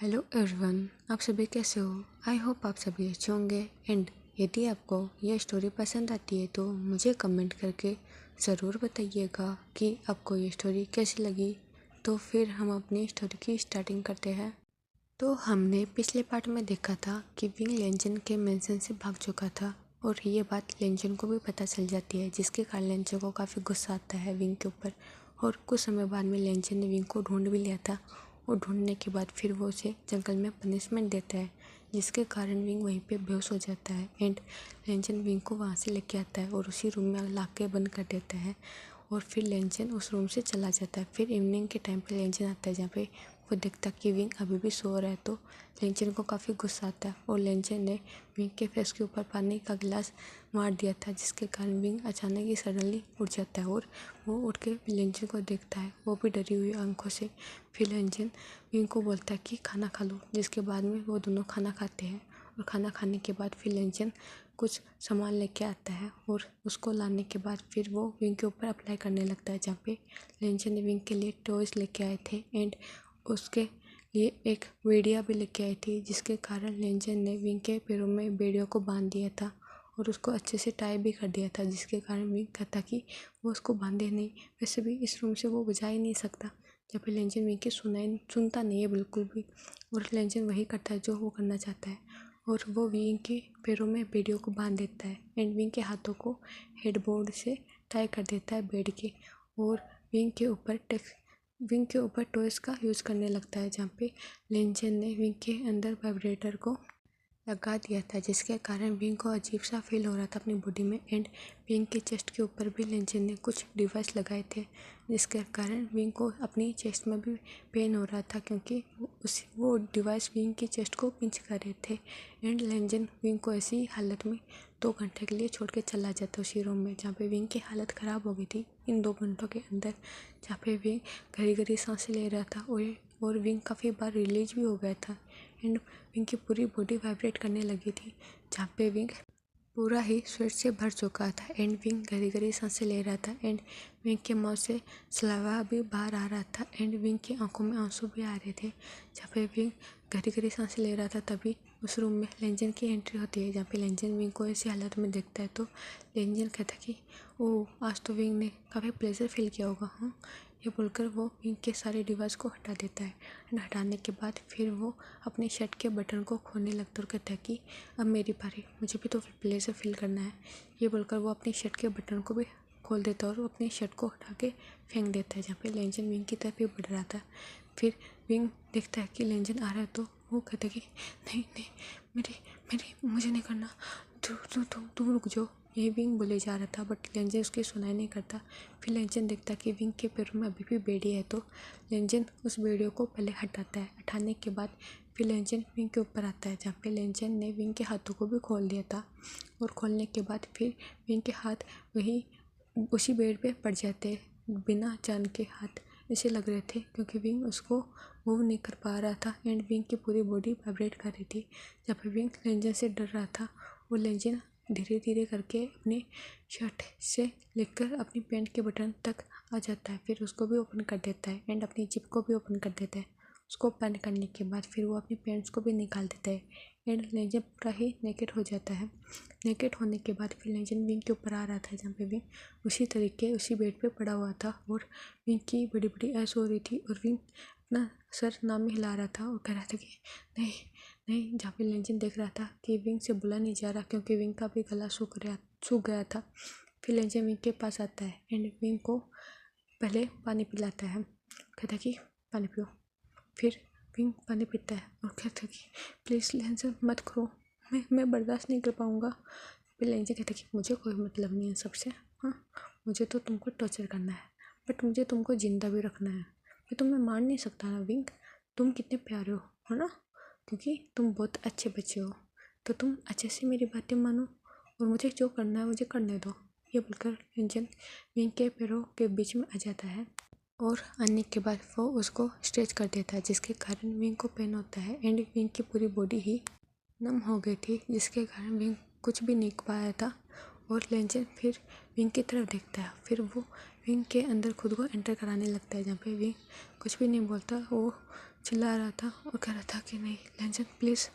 Hello everyone, आप सभी कैसे हो। आई होप आप सभी अच्छे होंगे। एंड यदि आपको यह स्टोरी पसंद आती है तो मुझे कमेंट करके ज़रूर बताइएगा कि आपको ये स्टोरी कैसी लगी। तो फिर हम अपनी स्टोरी की स्टार्टिंग करते हैं। तो हमने पिछले पार्ट में देखा था कि विंग लेंजन के मेंशन से भाग चुका था और ये बात लेंजन को भी पता चल जाती है, जिसके कारण लेंजन को काफ़ी गुस्सा आता है विंग के ऊपर। और कुछ समय बाद में लेंजन ने विंग को ढूंढ भी लिया था और ढूंढने के बाद फिर वो उसे जंगल में पनिशमेंट देता है, जिसके कारण विंग वहीं पे बेहोश हो जाता है। एंड लेंजन विंग को वहाँ से लेके आता है और उसी रूम में ला के बंद कर देता है और फिर लेंजन उस रूम से चला जाता है। फिर इवनिंग के टाइम पे लेंजन आता है, जहाँ पे वो देखता कि विंग अभी भी सो रहा है। तो लेंजन को काफ़ी गुस्सा आता है और लेंजन ने विंग के फेस के ऊपर पानी का गिलास मार दिया था, जिसके कारण विंग अचानक ही सडनली उठ जाता है और वो उठ के लेंजन को देखता है, वो भी डरी हुई आंखों से। फिर लेंजन विंग को बोलता है कि खाना खा लो, जिसके बाद में वो दोनों खाना खाते हैं। और खाना खाने के बाद फिर लेंजन कुछ सामान लेके आता है और उसको लाने के बाद फिर वो विंग के ऊपर अप्लाई करने लगता है, जहाँ पे लेंजन ने विंग के लिए टॉयज लेके आए थे एंड उसके लिए एक बेड़िया भी लेके आई थी, जिसके कारण लेंजन ने विंग के पैरों में बेड़ियों को बांध दिया था और उसको अच्छे से टाई भी कर दिया था, जिसके कारण विंग कहता कि वो उसको बांधे नहीं। वैसे भी इस रूम से वो बजा ही नहीं सकता, जहाँ पे लेंजन विंग की सुनता नहीं है बिल्कुल भी। और लेंजन वही करता है जो वो करना चाहता है और वो विंग के पैरों में बेड़ियों को बांध देता है एंड विंग के हाथों को हेडबोर्ड से टाई कर देता है बेड के। और विंग के ऊपर टॉयज का यूज़ करने लगता है, जहाँ पे लेंजन ने विंग के अंदर वाइब्रेटर को लगा दिया था, जिसके कारण विंग को अजीब सा फील हो रहा था अपनी बॉडी में। एंड विंग के चेस्ट के ऊपर भी लेंजन ने कुछ डिवाइस लगाए थे, जिसके कारण विंग को अपनी चेस्ट में भी पेन हो रहा था, क्योंकि वो डिवाइस विंग की चेस्ट को पिंच कर रहे थे। एंड लेंजन विंग को ऐसी हालत में 2 घंटे के लिए छोड़ के चला जाता उसी रूम में, जहाँ पे विंग की हालत ख़राब हो गई थी इन 2 घंटों के अंदर, जहाँ पे विंग घड़ी घड़ी सांसें ले रहा था और विंग काफ़ी बार रिलीज भी हो गया था। एंड विंग की पूरी बॉडी वाइब्रेट करने लगी थी, जहाँ पे विंग पूरा ही स्वेट से भर चुका था एंड विंग घड़ी घड़ी सांसें ले रहा था एंड विंग के मुंह से सलावा भी बाहर आ रहा था एंड विंग की आंखों में आंसू भी आ रहे थे, जहाँ पे विंग घड़ी घड़ी सांसें ले रहा था। तभी उस रूम में लेंजन की एंट्री होती है, जहाँ पे लेंजन विंग को ऐसी हालत में देखता है। तो लेंजन कहता कि ओह, आज तो विंग ने काफ़ी प्लेजर फील किया होगा। हाँ, ये बोलकर वो विंग के सारे डिवाइस को हटा देता है एंड हटाने के बाद फिर वो अपने शर्ट के बटन को खोलने लगता है और कहता है कि अब मेरी बारी, मुझे भी तो प्लेजर फील करना है। ये बोलकर वो अपनी शर्ट के बटन को भी खोल देता है और अपनी शर्ट को हटा के फेंक देता है, जहाँ पे लेंजन विंग की तरफ ही बढ़ रहा था। फिर विंग देखता है कि लेंजन आ रहा है, तो वो कहता है कि नहीं नहीं, मेरी मेरी मुझे नहीं करना, तुम रुक जाओ। ये विंग बोले जा रहा था, बट लेंजन उसकी सुनाई नहीं करता। फिर लेंजन देखता कि विंग के पैरों में अभी भी बेड़ी है, तो लेंजन उस बेड़ियों को पहले हटाता है। हटाने के बाद फिर लेंजन विंग के ऊपर आता है, जहाँ पे लेंजन ने विंग के हाथों को भी खोल दिया था। और खोलने के बाद फिर विंग के हाथ वही उसी बेड पे पड़ जाते, बिना जान के हाथ ऐसे लग रहे थे, क्योंकि विंग उसको मूव नहीं कर पा रहा था एंड विंग की पूरी बॉडी वाइब्रेट कर रही थी। जब विंग लेंजन से डर रहा था, वो लेंजन धीरे धीरे करके अपने शर्ट से लेकर अपनी पैंट के बटन तक आ जाता है। फिर उसको भी ओपन कर देता है एंड अपनी जिप को भी ओपन कर देता है। उसको ओपन करने के बाद फिर वो अपनी पैंट्स को भी निकाल देता है एंड लेंजन पूरा ही नेकेड हो जाता है। नेकेड होने के बाद फिर लेंजन विंग के ऊपर आ रहा था, जहाँ पे विंग उसी तरीके उसी बेड पे पड़ा हुआ था और विंग की बड़ी बड़ी ऐश हो रही थी और विंग अपना सर नाम में हिला रहा था और कह रहा था कि नहीं नहीं, जहाँ पे लेंजन देख रहा था कि विंग से बोला नहीं जा रहा, क्योंकि विंग का भी गला सूख गया था। फिर लेंजन विंग के पास आता है एंड विंग को पहले पानी पिलाता है, कहता कि पानी पियो। फिर विंग पानी पीता है और कहता कि प्लीज़ लेंजन मत करो, मैं बर्दाश्त नहीं कर पाऊँगा। फिर लेंजन कहता कि मुझे कोई मतलब नहीं है सबसे, हाँ, मुझे तो तुमको टॉर्चर करना है, बट मुझे तुमको ज़िंदा भी रखना है। मैं तुम्हें मार नहीं सकता ना विंग, तुम कितने प्यारे हो ना, क्योंकि तुम बहुत अच्छे बच्चे हो, तो तुम अच्छे से मेरी बातें मानो और मुझे जो करना है मुझे करने दो। ये बोलकर लेंजन विंग के पैरों के बीच में आ जाता है और आने के बाद वो उसको स्ट्रेच कर देता है, जिसके कारण विंग को पेन होता है एंड विंग की पूरी बॉडी ही नम हो गई थी, जिसके कारण विंग कुछ भी नहीं पाया था। और लेंजन फिर विंग की तरफ देखता है, फिर वो विंग के अंदर खुद को एंटर कराने लगता है, जहाँ पे विंग कुछ भी नहीं बोलता। वो चिल्ला रहा था और कह रहा था कि नहीं लेंजन प्लीज़,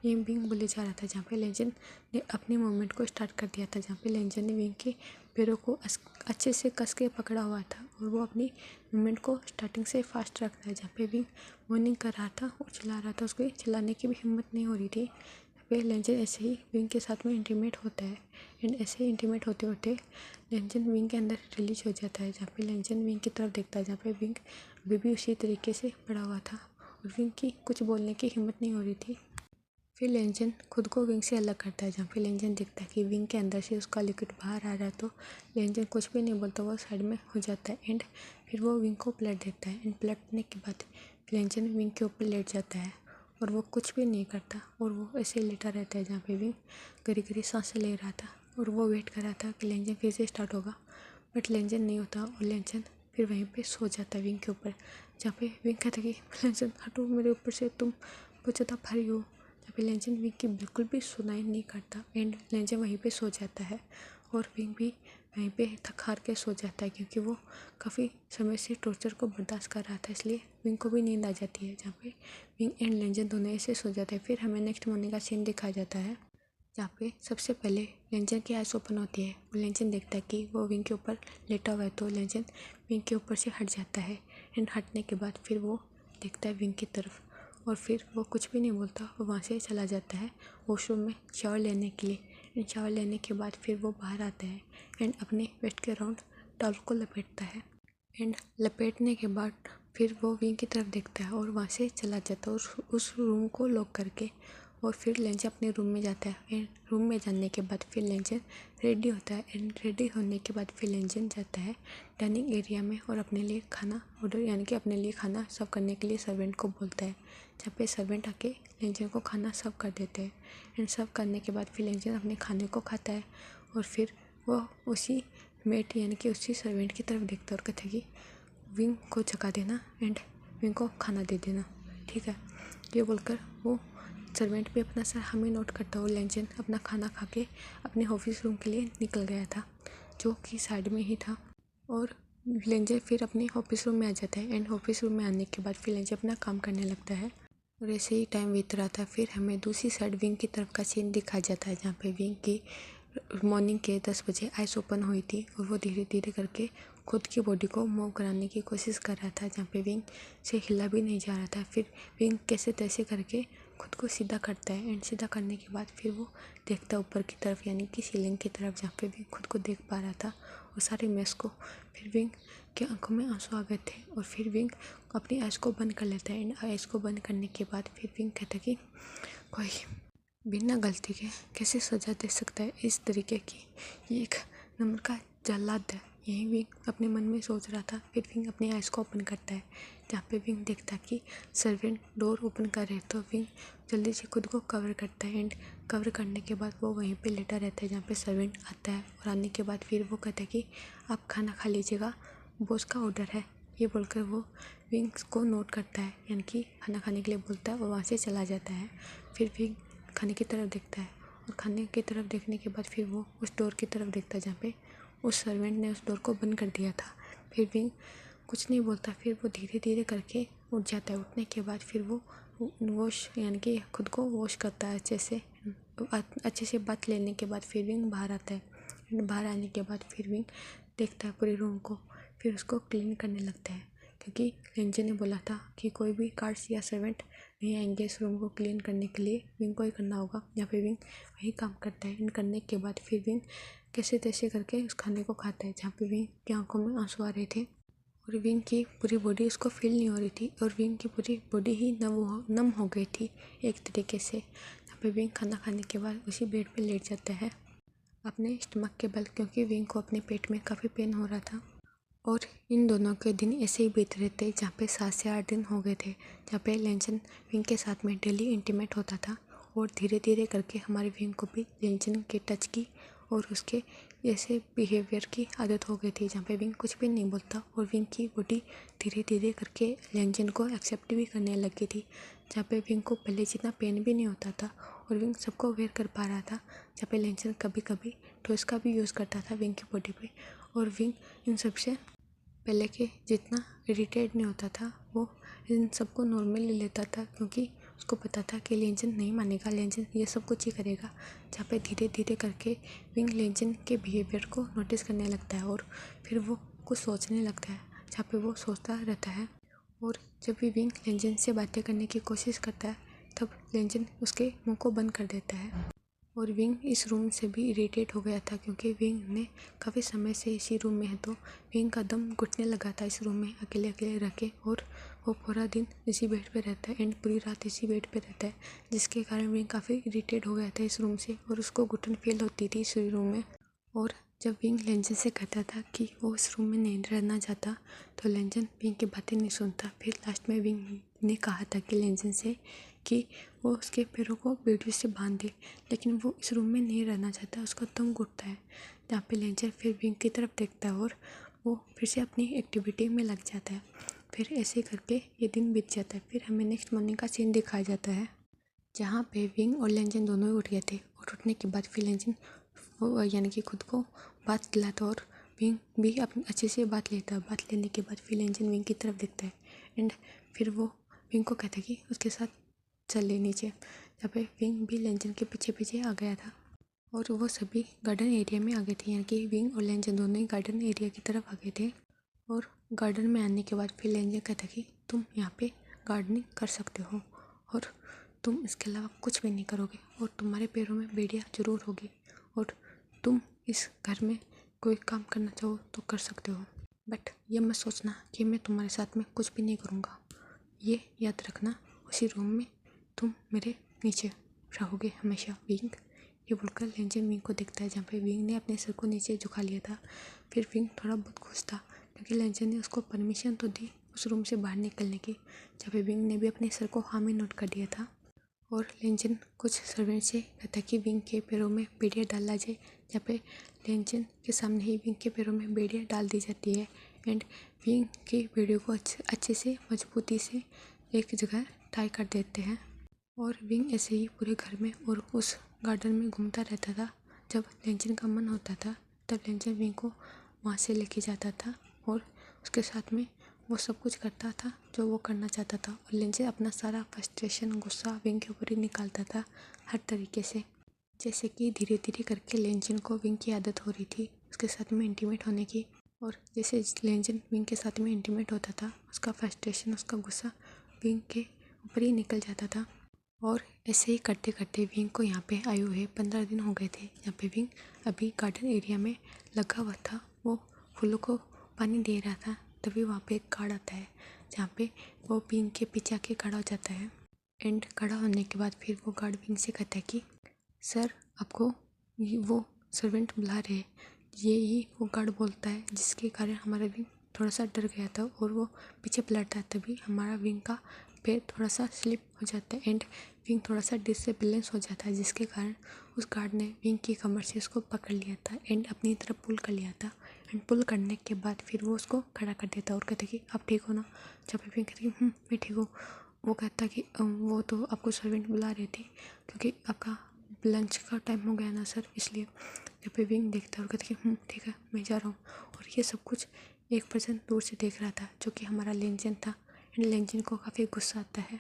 ये विंग बोले जा रहा था। जहाँ पे लेंजन ने अपने मूवमेंट को स्टार्ट कर दिया था, जहाँ पे लेंजन ने विंग के पैरों को अच्छे से कस के पकड़ा हुआ था और वो अपनी मूवमेंट को स्टार्टिंग से फास्ट रखता है। जहाँ पे विंग वार्निंग कर रहा था और चिल्ला रहा था, उसको चिल्लाने की भी हिम्मत नहीं हो रही थी। वे लेंजन ऐसे ही विंग के साथ में इंटीमेट होता है एंड ऐसे ही इंटीमेट होते होते लेंजन विंग के अंदर रिलीज हो जाता है। जहाँ पे लेंजन विंग की तरफ देखता है, जहाँ पे विंग अभी भी उसी तरीके से पड़ा हुआ था और विंग की कुछ बोलने की हिम्मत नहीं हो रही थी। फिर लेंजन खुद को विंग से अलग करता है, जहाँ पे लेंजन देखता है कि विंग के अंदर से उसका लिक्विड बाहर आ रहा है, तो लेंजन कुछ भी नहीं बोलता, वो साइड में हो जाता है एंड फिर वो विंग को पलट देता है एंड पलटने के बाद लेंजन विंग के ऊपर लेट जाता है और वो कुछ भी नहीं करता और वो ऐसे ही लेटा रहता है। जहाँ पे विंग गरी गरी सांसें ले रहा था और वो वेट कर रहा था कि लेंजन फिर से स्टार्ट होगा, बट लेंजन नहीं होता और लेंजन फिर वहीं पे सो जाता है विंग के ऊपर। जहाँ पे विंग कहता है कि लेंजन हटो मेरे ऊपर से, तुम बहुत ज़्यादा भारी हो। जहाँ पे लेंजन विंग की बिल्कुल भी सुनाई नहीं करता एंड लेंजन वहीं पे सो जाता है और विंग भी वहीं पे थक हार के सो जाता है, क्योंकि वो काफ़ी समय से टॉर्चर को बर्दाश्त कर रहा था, इसलिए विंग को भी नींद आ जाती है। जहाँ पे विंग एंड लेंजन दोनों ऐसे सो जाते हैं। फिर हमें नेक्स्ट मॉर्निंग का सीन दिखाया जाता है, जहाँ पे सबसे पहले लेंजन की आइज़ ओपन होती है और लेंजन देखता है कि वो विंग के ऊपर लेटा हुआ है, तो लेंजन विंग के ऊपर से हट जाता है एंड हटने के बाद फिर वो देखता है विंग की तरफ और फिर वो कुछ भी नहीं बोलता, वो वहाँ से चला जाता है वॉशरूम में शावर लेने के लिए एंड शावर लेने के बाद फिर वो बाहर आता है एंड अपने वेस्ट के अराउंड टॉवल को लपेटता है एंड लपेटने के बाद फिर वो विंग की तरफ देखता है और वहाँ से चला जाता है उस रूम को लॉक करके। और फिर लेंजन अपने रूम में जाता है एंड रूम में जाने के बाद फिर लेंजन रेडी होता है एंड रेडी होने के बाद फिर लेंजन जाता है डाइनिंग एरिया में और अपने लिए खाना ऑर्डर, यानी कि अपने लिए खाना सर्व करने के लिए सर्वेंट को बोलता है। जहाँ पे सर्वेंट आके लेंजन को खाना सर्व कर देते हैं एंड सर्व करने के बाद फिर लेंजन अपने खाने को खाता है और फिर वो उसी मेट यानी कि उसी सर्वेंट की तरफ देखता है और कहता है कि विंग को जगा देना एंड विंग को खाना दे देना, ठीक है। ये बोलकर वो सर्वेंट भी अपना सर हमें नोट करता हुआ लेंजन अपना खाना खा के अपने ऑफिस रूम के लिए निकल गया था, जो कि साइड में ही था। और लेंजन फिर अपने ऑफिस रूम में आ जाता है एंड ऑफिस रूम में आने के बाद फिर लेंजन अपना काम करने लगता है और ऐसे ही टाइम बीत रहा था। फिर हमें दूसरी साइड विंग की तरफ का सीन दिखाया जाता है, जहाँ पे विंग की मॉर्निंग के 10 बजे आइस ओपन हुई थी और वो धीरे धीरे करके खुद की बॉडी को मूव कराने की कोशिश कर रहा था, जहाँ पे विंग से हिला भी नहीं जा रहा था। फिर विंग कैसे तैसे करके खुद को सीधा करता है एंड सीधा करने के बाद फिर वो देखता है ऊपर की तरफ, यानी कि सीलिंग की तरफ, जहाँ पे विंग खुद को देख पा रहा था और सारे मेस को। फिर विंग के आंखों में आंसू आ गए थे और फिर विंग अपनी आइज़ को बंद कर लेता है एंड आइज़ को बंद करने के बाद फिर विंग कहता है कि कोई बिना गलती के कैसे सजा दे सकता है इस तरीके की, ये एक नंबर का जल्लाद है। यही विंग अपने मन में सोच रहा था। फिर विंग अपनी आइज़ को ओपन करता है, जहाँ पे विंग देखता है कि सर्वेंट डोर ओपन कर रहे, तो विंग जल्दी से खुद को कवर करता है एंड कवर करने के बाद वो वहीं पे लेटा रहता है, जहाँ पे सर्वेंट आता है और आने के बाद फिर वो कहता है कि आप खाना खा लीजिएगा, बॉस का ऑर्डर है। ये बोलकर वो विंग्स को नोट करता है, यानी कि खाना खाने के लिए बोलता है और वहाँ से चला जाता है। फिर विंग खाने की तरफ देखता है और खाने की तरफ देखने के बाद फिर वो उस डोर की तरफ देखता है, जहाँ पे उस सर्वेंट ने उस डोर को बंद कर दिया था। फिर विंग कुछ नहीं बोलता, फिर वो धीरे धीरे करके उठ जाता है। उठने के बाद फिर वो वॉश, यानी कि खुद को वॉश करता है अच्छे से बात लेने के बाद फिर विंग बाहर आता है। बाहर आने के बाद फिर विंग देखता है पूरे रूम को, फिर उसको क्लीन करने लगता है, क्योंकि लेंजन ने बोला था कि कोई भी गार्ड्स या सर्वेंट नहीं आएंगे इस रूम को क्लीन करने के लिए, विंग को ही करना होगा। या फिर विंग वही काम करता है। इन करने के बाद फिर विंग कैसे तैसे करके उस खाने को खाता है, जहाँ पे विंग की आंखों में आंसू आ रहे थे और विंग की पूरी बॉडी उसको फील नहीं हो रही थी और विंग की पूरी बॉडी ही नम हो गई थी एक तरीके से। जहाँ पे विंग खाना खाने के बाद उसी बेड पे लेट जाता है अपने स्टमक के बल, क्योंकि विंग को अपने पेट में काफ़ी पेन हो रहा था। और इन दोनों के दिन ऐसे ही बीत रहे थे, जहाँ पे 7 से 8 दिन हो गए थे, जहाँ पे लेंजन विंग के साथ में डेली इंटीमेट होता था और धीरे धीरे करके हमारे विंग को भी लेंजन के टच की और उसके ऐसे बिहेवियर की आदत हो गई थी, जहाँ पे विंग कुछ भी नहीं बोलता और विंग की बॉडी धीरे धीरे करके लेंजन को एक्सेप्ट भी करने लगी थी, जहाँ पे विंग को पहले जितना पेन भी नहीं होता था और विंग सबको अवेयर कर पा रहा था। जहाँ पे लेंजन कभी कभी टॉयज का भी यूज़ करता था विंग की बॉडी पे और विंग इन सबसे पहले के जितना इरिटेट नहीं होता था, वो इन सबको नॉर्मली लेता था क्योंकि उसको पता था कि लेंजन नहीं मानेगा, लेंजन ये सब कुछ ही करेगा। जहाँ पे धीरे धीरे करके विंग लेंजन के बिहेवियर को नोटिस करने लगता है और फिर वो कुछ सोचने लगता है, जहाँ पे वो सोचता रहता है। और जब भी विंग लेंजन से बातें करने की कोशिश करता है तब लेंजन उसके मुंह को बंद कर देता है। और विंग इस रूम से भी इरिटेट हो गया था क्योंकि विंग ने काफ़ी समय से इसी रूम में है, तो विंग का दम घुटने लगा था इस रूम में अकेले अकेले रह के। और वो पूरा दिन इसी बेड पे रहता है एंड पूरी रात इसी बेड पे रहता है, जिसके कारण विंग काफ़ी इरिटेट हो गया था इस रूम से और उसको घुटन फील होती थी इस रूम में। और जब विंग लेंजन से कहता था कि वो इस रूम में नहीं रहना चाहता तो लेंजन विंग की बातें नहीं सुनता। फिर लास्ट में विंग ने कहा था कि लेंजन से कि वो उसके पैरों को बेड़ी से बांध दे, लेकिन वो इस रूम में नहीं रहना चाहता, उसका दम घुटता है। जहाँ पे लेंजन फिर विंग की तरफ देखता है और वो फिर से अपनी एक्टिविटी में लग जाता है। फिर ऐसे करके ये दिन बीत जाता है। फिर हमें नेक्स्ट मॉर्निंग का सीन दिखाया जाता है जहाँ पे विंग और लेंजन दोनों ही उठ गए थे और उठने के बाद फिर लेंजन वो यानी कि खुद को बात दिलाता और विंग भी अपने अच्छे से बात लेता है। बात लेने के बाद फिर लेंजन विंग की तरफ देखता है एंड फिर वो विंग को कहता है कि उसके साथ चल ले नीचे। जहाँ पे विंग भी लेंजन के पीछे पीछे आ गया था और वो सभी गार्डन एरिया में आ गए थे, यानी कि विंग और लेंजन दोनों ही गार्डन एरिया की तरफ आ गए थे। और गार्डन में आने के बाद फिर लेंजन कहता कि तुम यहाँ पे गार्डनिंग कर सकते हो और तुम इसके अलावा कुछ भी नहीं करोगे और तुम्हारे पैरों में बेड़ियाँ जरूर होगी और तुम इस घर में कोई काम करना चाहो तो कर सकते हो, बट ये मत सोचना कि मैं तुम्हारे साथ में कुछ भी नहीं करूँगा। ये याद रखना, उसी रूम में तुम मेरे नीचे रहोगे हमेशा। विंग ये बोलकर लेंजन विंग को देखता है, जहाँ पे विंग ने अपने सर को नीचे झुका लिया था। फिर विंग थोड़ा बहुत खुश था क्योंकि लेंजन ने उसको परमिशन तो दी उस रूम से बाहर निकलने की, जहाँ पे विंग ने भी अपने सर को हाँ में नोट कर दिया था। और लेंजन कुछ सर्वेंट से कहता कि विंग के पैरों में बेड़ियाँ डाला जाए, जहाँ पे लेंजन के सामने ही विंग के पैरों में बेड़ियाँ डाल दी जाती है एंड विंग की बेड़ियों को अच्छे से मजबूती से एक जगह टाई कर देते हैं। और विंग ऐसे ही पूरे घर में और उस गार्डन में घूमता रहता था। जब लेंजन का मन होता था तब लेंजन विंग को वहाँ से लेके जाता था और उसके साथ में वो सब कुछ करता था जो वो करना चाहता था। और लेंजन अपना सारा फ्रस्ट्रेशन गुस्सा विंग के ऊपर ही निकालता था हर तरीके से। जैसे कि धीरे धीरे करके लेंजन को विंग की आदत हो रही थी उसके साथ में इंटीमेट होने की, और जैसे लेंजन विंग के साथ में इंटीमेट होता था उसका फ्रस्ट्रेशन उसका गुस्सा विंग के ऊपर ही निकल जाता था। और ऐसे ही करते करते विंग को यहाँ पे आए हुए 15 दिन हो गए थे, जहाँ पे विंग अभी गार्डन एरिया में लगा हुआ था। वो फूलों को पानी दे रहा था, तभी वहाँ पे एक गार्ड आता है जहाँ पे वो विंग के पीछे आके खड़ा हो जाता है। एंड खड़ा होने के बाद फिर वो गार्ड विंग से कहता है कि सर आपको वो सर्वेंट बुला रहे हैं। यही वो गार्ड बोलता है, जिसके कारण हमारा विंग थोड़ा सा डर गया था और वो पीछे पलटता है, तभी हमारा विंग का पैर थोड़ा सा स्लिप हो जाता है एंड विंग थोड़ा सा डिसबैलेंस हो जाता है, जिसके कारण उस गार्ड ने विंग की कमर से उसको पकड़ लिया था एंड अपनी तरफ पुल कर लिया था। एंड पुल करने के बाद फिर वो उसको खड़ा कर देता और कहता कि आप ठीक हो ना। जब विंग कहती कि मैं ठीक हूँ। वो कहता कि वो तो आपको सर्वेंट बुला रहे थे क्योंकि आपका लंच का टाइम हो गया ना सर, इसलिए। जब पे विंग देखता और कहता कि ठीक है मैं जा रहा हूँ। और ये सब कुछ एक पर्सन दूर से देख रहा था जो कि हमारा लेंजन था एंड लेंजन को काफ़ी गुस्सा आता है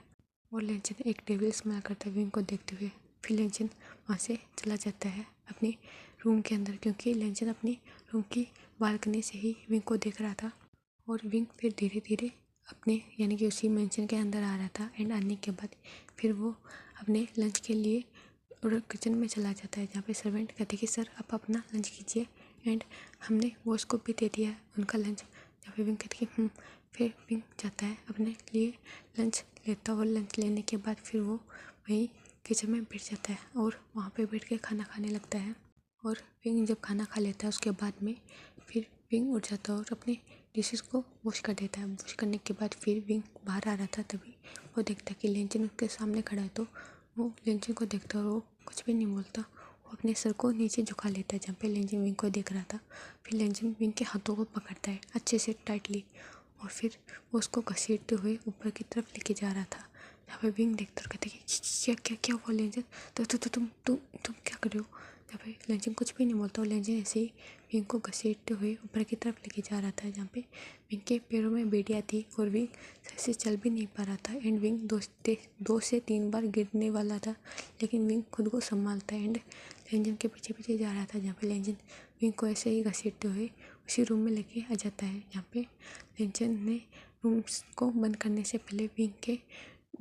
और लेंजन एक डेविल स्माइल करता है विंग को देखते हुए। फिर लेंजन वहाँ से चला जाता है अपनी रूम के अंदर, क्योंकि लेंजन अपनी रूम की बालकनी से ही विंग को देख रहा था। और विंग फिर धीरे धीरे अपने यानी कि उसी मेंशन के अंदर आ रहा था एंड आने के बाद फिर वो अपने लंच के लिए और किचन में चला जाता है, जहाँ पे सर्वेंट कहते हैं कि सर आप अपना लंच कीजिए एंड हमने वॉश को भी दे दिया है उनका लंच। जहाँ पे विंग कहती है फिर विंग जाता है अपने लिए लंच लेता और लंच लेने के बाद फिर वो वहीं किचन में बैठ जाता है और वहाँ पे बैठ के खाना खाने लगता है। और विंग जब खाना खा लेता है उसके बाद में फिर विंग उठ जाता है और अपने डिशेस को वॉश कर देता है। वॉश करने के बाद फिर विंग बाहर आ रहा था, तभी वो देखता है कि लेंजन उसके सामने खड़ा है, तो वो लेंजन को देखता है और वो कुछ भी नहीं बोलता। वो अपने सर को नीचे झुका लेता है जहाँ पे लेंजन विंग को देख रहा था। फिर लेंजन विंग के हाथों को पकड़ता है अच्छे से टाइटली और फिर वो उसको घसीटते हुए ऊपर की तरफ लेके जा रहा था। जहाँ पे विंग देखता और कहता है कि क्या क्या क्या हुआ लेंजन, तो तुम क्या कर रहे हो। जहाँ पे लेंजन कुछ भी नहीं बोलता और लेंजन ऐसे ही विंग को घसीटते हुए ऊपर की तरफ लेके जा रहा था, जहाँ पे विंग के पैरों में बेड़ियाँ थी और विंग सही से चल भी नहीं पा रहा था। एंड विंग 2 से 3 बार गिरने वाला था, लेकिन विंग खुद को संभालता है एंड लेंजन के पीछे पीछे जा रहा था, जहाँ पे लेंजन विंग को ऐसे ही घसीटते हुए उसी रूम में लेके आ जाता है, जहाँ पे लेंजन ने रूम को बंद करने से पहले विंग के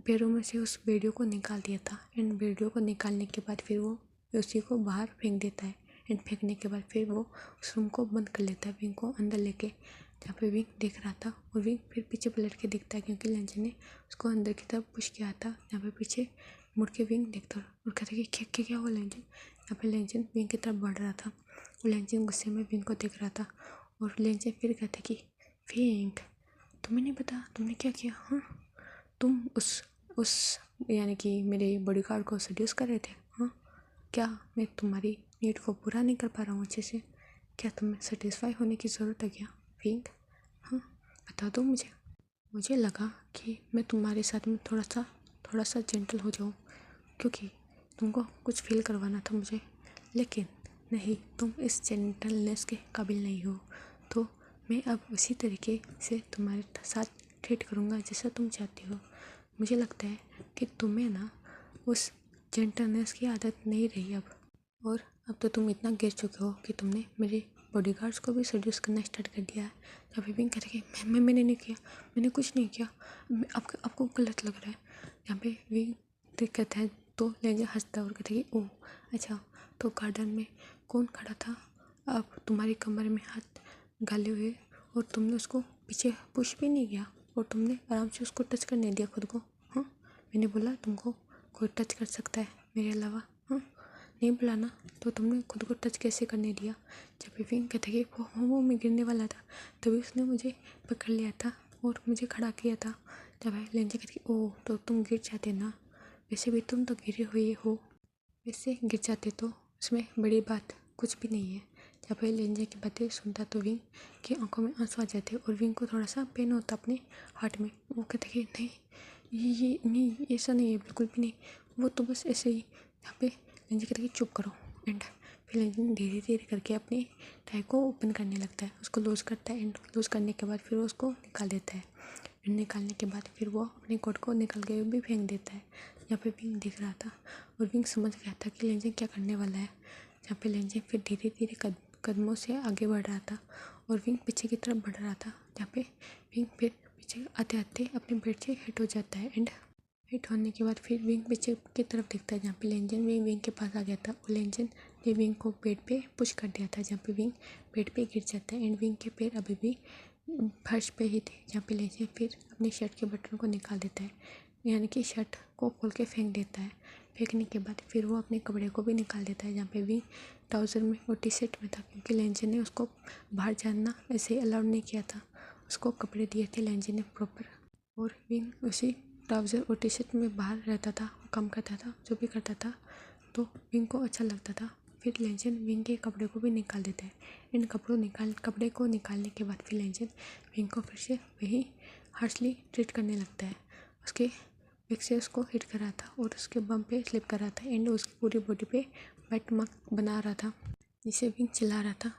पैरों में से उस वीडियो को निकाल दिया था। एंड वीडियो को निकालने के बाद फिर वो उसी को बाहर फेंक देता है। एंड फेंकने के बाद फिर वो उस रूम को बंद कर लेता है विंग को अंदर लेके, जहाँ पे विंग देख रहा था। और विंग फिर पीछे पलट के देखता है क्योंकि लेंजन ने उसको अंदर की तरफ पुश किया था, जहाँ पे पीछे मुड़ के विंग देखता और कहता है कि क्या हुआ लेंजन। यहाँ पे लेंजन विंग की तरफ बढ़ रहा था और लेंजन गुस्से में विंग को देख रहा था और लेंजन फिर कहता कि विंग तुम्हें नहीं पता तुमने क्या किया। हाँ, तुम उस यानी कि मेरे बॉडीगार्ड को सड्यूस कर रहे थे। हाँ, क्या मैं तुम्हारी नीड को पूरा नहीं कर पा रहा हूँ अच्छे से? क्या तुम्हें सेटिस्फाई होने की ज़रूरत है क्या विंग? हाँ, बता दो मुझे लगा कि मैं तुम्हारे साथ में थोड़ा सा जेंटल हो जाऊँ, क्योंकि तुमको कुछ फील करवाना था मुझे, लेकिन नहीं, तुम इस जेंटलनेस के काबिल नहीं हो। तो मैं अब उसी तरीके से तुम्हारे साथ ट्रीट करूँगा जैसा तुम चाहती हो। मुझे लगता है कि तुम्हें ना उस जेंटलनेस की आदत नहीं रही अब, और अब तो तुम इतना गिर चुके हो कि तुमने मेरे बॉडीगार्ड्स को भी सेड्यूस करना स्टार्ट कर दिया है। जब विंग कहते कि मैंने नहीं किया, मैंने कुछ नहीं किया, आपको गलत लग रहा है। यहाँ पे विंग कहता है तो लेंजर हंसता है और कहता है कि ओह अच्छा, तो गार्डन में कौन खड़ा था अब तुम्हारी कमर में हाथ डाले हुए और तुमने उसको पीछे पुश भी नहीं किया और तुमने आराम से उसको टच करने दिया खुद को। हाँ, मैंने बोला तुमको कोई टच कर सकता है मेरे अलावा? हाँ, नहीं बोला ना, तो तुमने खुद को टच कैसे करने दिया? जब विंग कहते कि वो मैं गिरने वाला था तभी उसने मुझे पकड़ लिया था और मुझे खड़ा किया था। जब लेंजर कहती ओह तो तुम गिर जाते ना, वैसे भी तुम तो गिरे हुए हो, वैसे गिर जाते तो उसमें बड़ी बात कुछ भी नहीं है। जब लेंजर की बातें सुनता तो विंग की आंखों में आंसू आ जाते और विंग को थोड़ा सा पेन होता अपने हार्ट में। वो कहते कि नहीं, ये नहीं, ऐसा नहीं है, बिल्कुल भी नहीं, वो तो बस ऐसे ही। यहाँ पे लेंजर कहते कि चुप करो। एंड फिर लेंजर धीरे धीरे करके अपने टाई को ओपन करने लगता है, उसको लूज़ करता है एंड लूज़ करने के बाद फिर वो उसको निकाल देता है। निकालने के बाद फिर वो अपने कोट को निकाल के भी फेंक देता है। यहाँ पे विंग दिख रहा था और विंग समझ गया था कि लेंजर क्या करने वाला है। जहाँ पे लेंजर फिर धीरे धीरे कदमों से आगे बढ़ रहा था और विंग पीछे की तरफ बढ़ रहा था, जहाँ पे विंग फिर पीछे आते आते अपने बेड से हिट हो जाता है। एंड हिट होने के बाद फिर विंग पीछे की तरफ देखता है, जहाँ पे लेंजर भी विंग के पास आ गया था और लेंजर ने विंग को बेड पे पुश कर दिया था, जहाँ पे विंग बेड पे गिर जाता है। एंड विंग के पैर अभी भी फर्श पे ही थे, जहाँ पे लेंजर फिर अपनी शर्ट के बटन को निकाल देता है, यानी कि शर्ट को खोल के फेंक देता है। फेंकने के बाद फिर वो अपने कपड़े को भी निकाल देता है, जहाँ पे विंग ट्राउज़र में और टी शर्ट में था, क्योंकि लेंजर ने उसको बाहर जाना ऐसे अलाउड नहीं किया था, उसको कपड़े दिए थे लेंजर ने प्रॉपर। और विंग उसी ट्राउज़र और टी शर्ट में बाहर रहता था, काम करता था, जो भी करता था, तो विंग को अच्छा लगता था। फिर लेंजर विंग के कपड़े को भी निकाल देता है। इन कपड़े को निकालने के बाद फिर लेंजर विंग को फिर से वही हार्शली ट्रीट करने लगता है। उसके विग से उसको हिट कर रहा था और उसके बम पे स्लिप कर रहा था एंड उसकी पूरी बॉडी पे वाइट मार्क बना रहा था, जिसे विंग चिल्ला रहा था।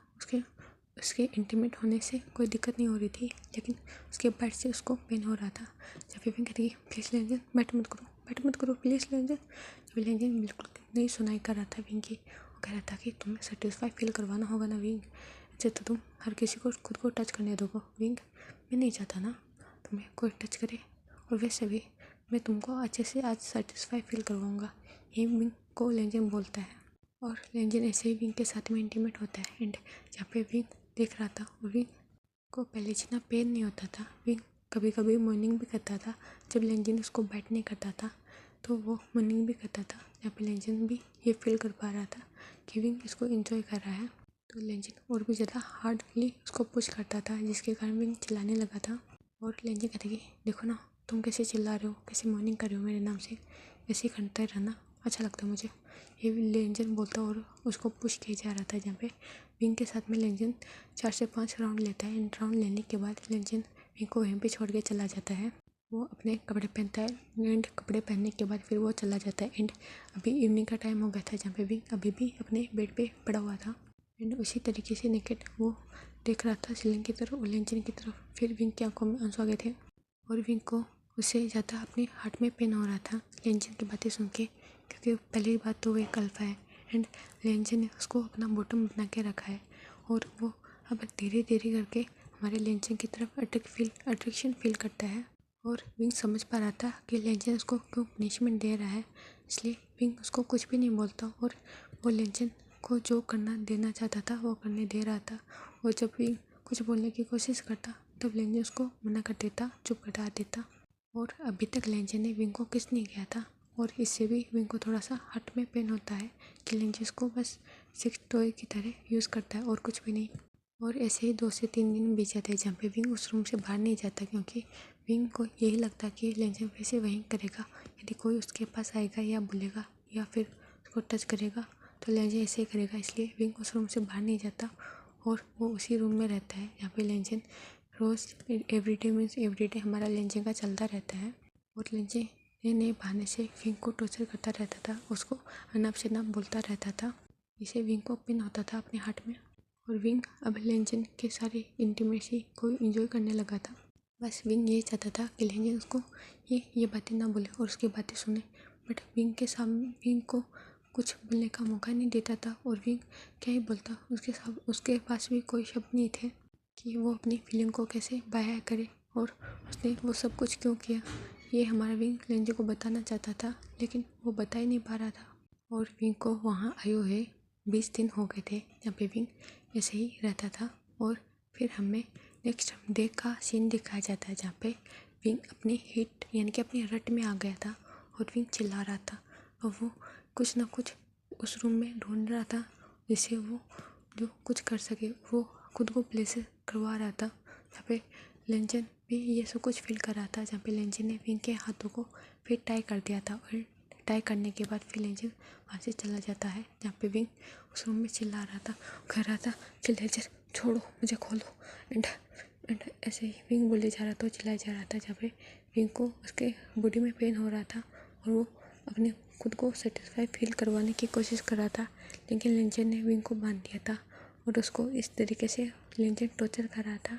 उसके इंटीमेट होने से कोई दिक्कत नहीं हो रही थी, लेकिन उसके बैट से उसको पेन हो रहा था। जब विंग कहती है प्लीज़ लेंजर बैट मत करो प्लीज़ लेंजर। जब लेंजर बिल्कुल नहीं सुनाई कर रहा था विंग की, वो कह रहा था कि तुम्हें सेटिस्फाई फील करवाना होगा ना विंग, ऐसे तो तुम हर किसी को खुद को टच करने दोगे विंग, मैं नहीं चाहता ना तुम्हें कोई टच करे, और वैसे भी मैं तुमको अच्छे से आज सेटिस्फाई फील करवाऊँगा, ये विंग को लेंजर बोलता है। और लेंजर ऐसे ही विंग के साथ में इंटीमेट होता है। एंड जहाँ पे विंग देख रहा था और विंग को पहले जितना पेन नहीं होता था, विंग कभी कभी मॉर्निंग भी करता था, जब लेंजर उसको बैट नहीं करता था तो वो मॉर्निंग भी करता था, जहाँ पे लेंजर भी ये फील कर पा रहा था कि विंग इसको एंजॉय कर रहा है। तो लेंजर और भी ज़्यादा हार्डली उसको पुश करता था, जिसके कारण विंग चिल्लाने लगा था। और लेंजर कहते कि देखो ना तुम कैसे चिल्ला रहे हो, कैसे मॉर्निंग कर रहे हो मेरे नाम से, ऐसे ही करते रहना, अच्छा लगता है मुझे, ये लेंजर बोलता और उसको पुश किया जा रहा था। जहाँ पे विंग के साथ में लेंजर 4 से 5 राउंड लेता है। इन राउंड लेने के बाद लेंजर विंग को वहीं पे छोड़ के चला जाता है। वो अपने कपड़े पहनता है एंड कपड़े पहनने के बाद फिर वो चला जाता है। एंड अभी इवनिंग का टाइम हो गया था जहाँ पे विंग अभी भी अपने बेड पे पड़ा हुआ था एंड उसी तरीके से नेकेड वो देख रहा था सीलिंग की तरफ और लेंजन की तरफ। फिर विंग की आंखों में आंसू आ गए थे और विंग को उससे ज़्यादा अपने हार्ट में पेन हो रहा था लेंजन की बातें सुन के, क्योंकि पहली बात तो वो एक अल्फा है एंड लेंजन ने उसको अपना बॉटम बना के रखा है और वो अब धीरे धीरे करके हमारे लेंजन की तरफ अट्रैक्शन फील करता है। और विंग समझ पा रहा था कि लेंजन उसको क्यों पनिशमेंट दे रहा है, इसलिए विंग उसको कुछ भी नहीं बोलता और वो लेंजन को जो करना देना चाहता था वो करने दे रहा था। और जब विंग कुछ बोलने की कोशिश करता तब लेंजन उसको मना कर देता, चुप करा देता। और अभी तक लेंजन ने विंग को किस नहीं किया था और इससे भी विंग को थोड़ा सा हार्ट में पेन होता है कि लेंजन उसको बस सेक्स टॉय की तरह यूज़ करता है और कुछ भी नहीं। और ऐसे ही 2 से 3 दिन बीत जाते हैं जहाँ पे विंग उस रूम से बाहर नहीं जाता, क्योंकि विंग को यही लगता कि लेंजन वैसे वहीं करेगा। यदि कोई उसके पास आएगा या बोलेगा या फिर उसको टच करेगा तो लेंजन ऐसे ही करेगा, इसलिए विंग उस रूम से बाहर नहीं जाता और वो उसी रूम में रहता है जहाँ पे लेंजन रोज़ एवरीडे हमारा लेंजन का चलता रहता है। और लेंजन नए बहाने से विंग को टॉर्चर करता रहता था, उसको अनाप शनाप बोलता रहता था। इसे विंग को पिन होता था अपने हार्ट में और विंग अब लेंजन के सारे इंटीमेसी को एंजॉय करने लगा था। बस विंग ये चाहता था कि लेंजन उसको ये बातें ना बोले और उसकी बातें सुने, बट विंग के सामने विंग को कुछ बोलने का मौका नहीं देता था और विंग क्या ही बोलता, उसके पास भी कोई शब्द नहीं थे कि वो अपनी फीलिंग को कैसे बयां करे और उसने वो सब कुछ क्यों किया। ये हमारा विंग लेंजन को बताना चाहता था लेकिन वो बता ही नहीं पा रहा था। और विंग को वहाँ आए हुए 20 दिन हो गए थे जहाँ पे विंग ऐसे ही रहता था। और फिर हमें नेक्स्ट डे का सीन दिखाया जाता है जहाँ पे विंग अपनी हिट यानी कि अपनी रट में आ गया था और विंग चिल्ला रहा था और वो कुछ ना कुछ उस रूम में ढूंढ रहा था जिससे वो जो कुछ कर सके। वो खुद को प्लेस करवा रहा था जहाँ पे लेंजन भी ये सब कुछ फील कर रहा था, जहाँ पे लेंजन ने विंग के हाथों को फिर टाई कर दिया था और टाई करने के बाद फिर लेंजन वहाँ से चला जाता है जहाँ पे विंग उस रूम में चिल्ला रहा था, कह रहा था कि लेंजन छोड़ो मुझे खोलो एंड ऐसे ही विंग बोले जा रहा था, चिल्लाया जा रहा था, जहाँ पे विंग को उसके बॉडी में पेन हो रहा था और वो अपने खुद को सेटिस्फाई फील करवाने की कोशिश कर रहा था। लेकिन लेंजन ने विंग को बांध दिया था और उसको इस तरीके से लेंजन टॉर्चर कर रहा था।